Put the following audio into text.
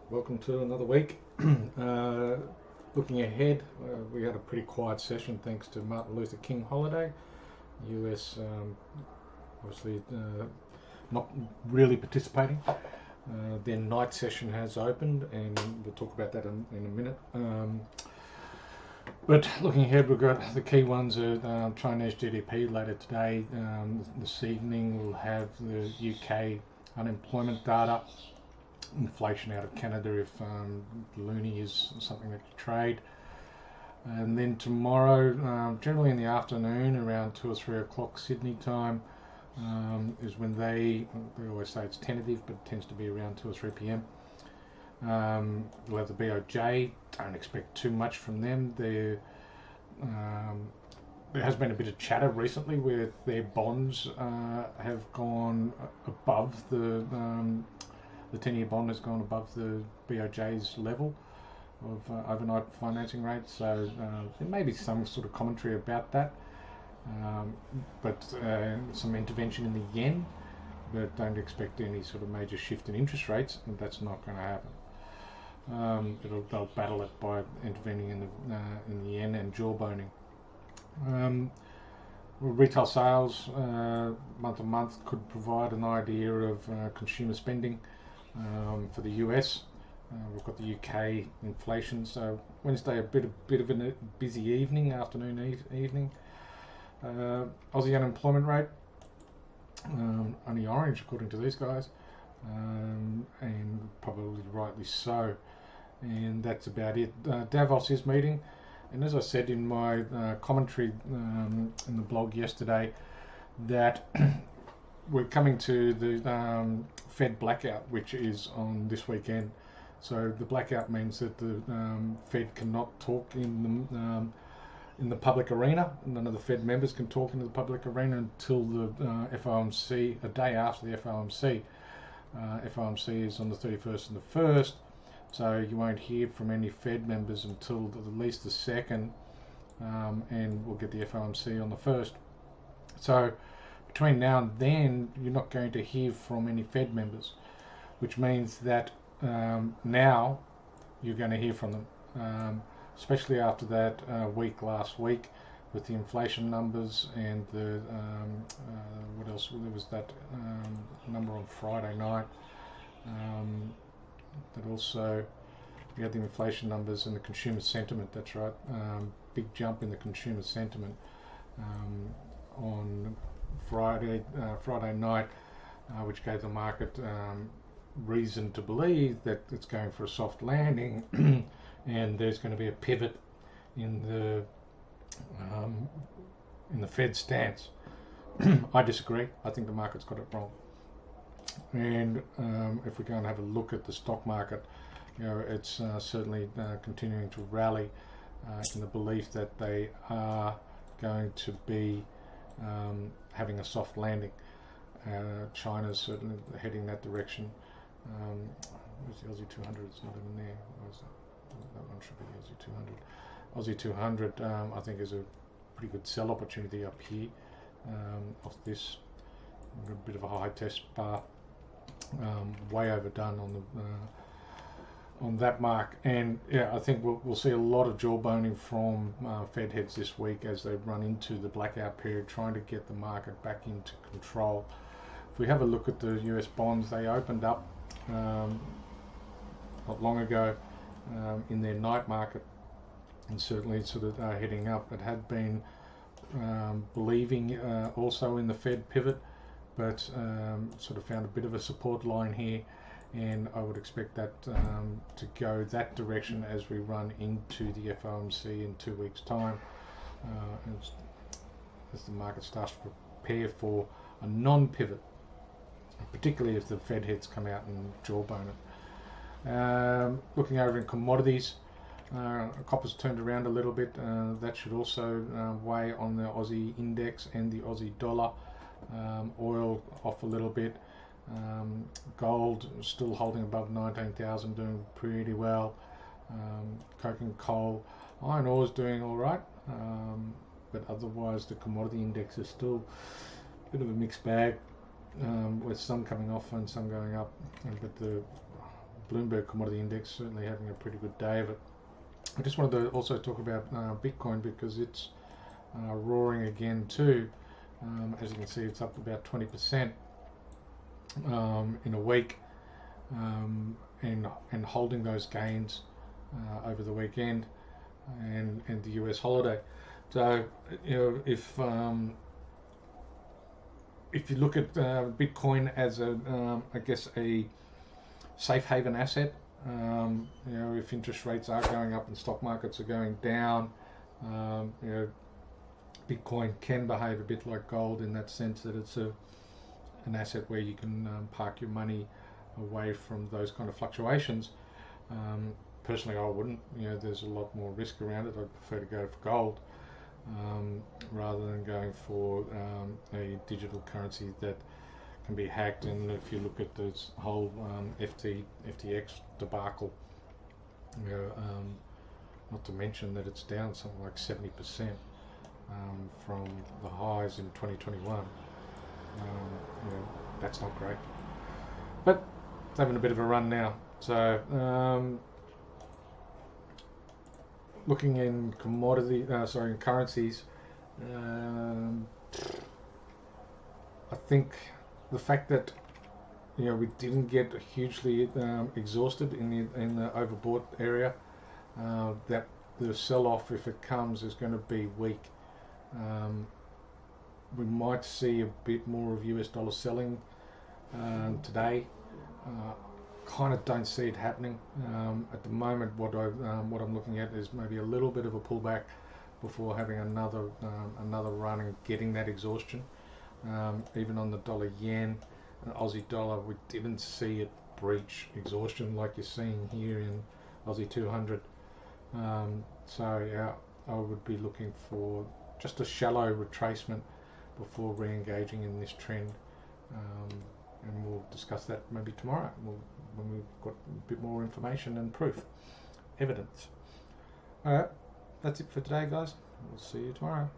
Welcome to another week. Looking ahead, we had a pretty quiet session thanks to Martin Luther King holiday. US obviously not really participating. Their night session has opened, and we'll talk about that in a minute. But looking ahead, we've got the key ones are Chinese GDP later today. This evening we'll have the UK unemployment data, inflation out of Canada if loonie is something that you trade. And then tomorrow, generally in the afternoon, around 2 or 3 o'clock Sydney time, is when they always say it's tentative, but it tends to be around 2 or 3 p.m. We'll have the BOJ. Don't expect too much from them. There has been a bit of chatter recently where their bonds have gone above the 10-year bond has gone above the BOJ's level of overnight financing rates. So there may be some sort of commentary about that, but some intervention in the yen. But don't expect any sort of major shift in interest rates, and that's not going to happen. They'll battle it by intervening in the yen and jawboning. Retail sales month on month could provide an idea of consumer spending for the US. We've got the UK inflation, so Wednesday a bit of a busy evening, evening. Aussie unemployment rate, only orange according to these guys, and probably rightly so. And that's about it. Davos is meeting, and as I said in my commentary in the blog yesterday, that we're coming to the Fed blackout, which is on this weekend. So the blackout means that the Fed cannot talk in the public arena. None of the Fed members can talk into the public arena until the FOMC, a day after the FOMC. FOMC is on the 31st and the 1st, so you won't hear from any Fed members until at least the 2nd, and we'll get the FOMC on the 1st. So between now and then, you're not going to hear from any Fed members, which means that now you're going to hear from them, especially after that week last week with the inflation numbers and the what else? There was that number on Friday night. But also we had the inflation numbers and the consumer sentiment. That's right, big jump in the consumer sentiment on Friday night, which gave the market reason to believe that it's going for a soft landing, and there's going to be a pivot in the Fed stance. I disagree. I think the market's got it wrong. And if we go and have a look at the stock market, it's certainly continuing to rally in the belief that they are going to be having a soft landing. China's certainly heading that direction. Where's the Aussie 200? It's not in there. That one should be the Aussie 200. Aussie 200, I think, is a pretty good sell opportunity up here off this. We've got a bit of a high test bar, way overdone on that mark, and yeah, I think we'll see a lot of jawboning from Fed heads this week as they run into the blackout period, trying to get the market back into control. If we have a look at the US bonds, they opened up not long ago in their night market, and certainly sort of heading up. It had been believing also in the Fed pivot, but sort of found a bit of a support line here, and I would expect that to go that direction as we run into the FOMC in 2 weeks' time, as the market starts to prepare for a non-pivot, particularly if the Fed heads come out and jawbone it. Looking over in commodities, copper's turned around a little bit. That should also weigh on the Aussie index and the Aussie dollar. Oil off a little bit. Gold still holding above 19,000, doing pretty well. Coke and coal. Iron ore is doing all right, but otherwise the commodity index is still a bit of a mixed bag, with some coming off and some going up. But the Bloomberg Commodity Index certainly having a pretty good day of it. I just wanted to also talk about Bitcoin because it's roaring again too. As you can see, it's up about 20% in a week, and holding those gains over the weekend and the US holiday. So if you look at Bitcoin as I guess a safe haven asset, if interest rates are going up and stock markets are going down, Bitcoin can behave a bit like gold in that sense that it's an asset where you can park your money away from those kind of fluctuations. Personally, I wouldn't. There's a lot more risk around it. I'd prefer to go for gold rather than going for a digital currency that can be hacked. And if you look at this whole FTX debacle, not to mention that it's down something like 70% from the highs in 2021. That's not great, but it's having a bit of a run now. So looking in in currencies, I think the fact that we didn't get hugely exhausted in the overbought area, that the sell-off, if it comes, is going to be weak. We might see a bit more of US dollar selling today. Kind of don't see it happening at the moment. What I'm looking at is maybe a little bit of a pullback before having another run and getting that exhaustion. Even on the dollar yen and Aussie dollar, we didn't see it breach exhaustion like you're seeing here in Aussie 200. So yeah, I would be looking for just a shallow retracement before re-engaging in this trend, and we'll discuss that maybe tomorrow when we've got a bit more information and proof, evidence. Alright, that's it for today, guys. We'll see you tomorrow.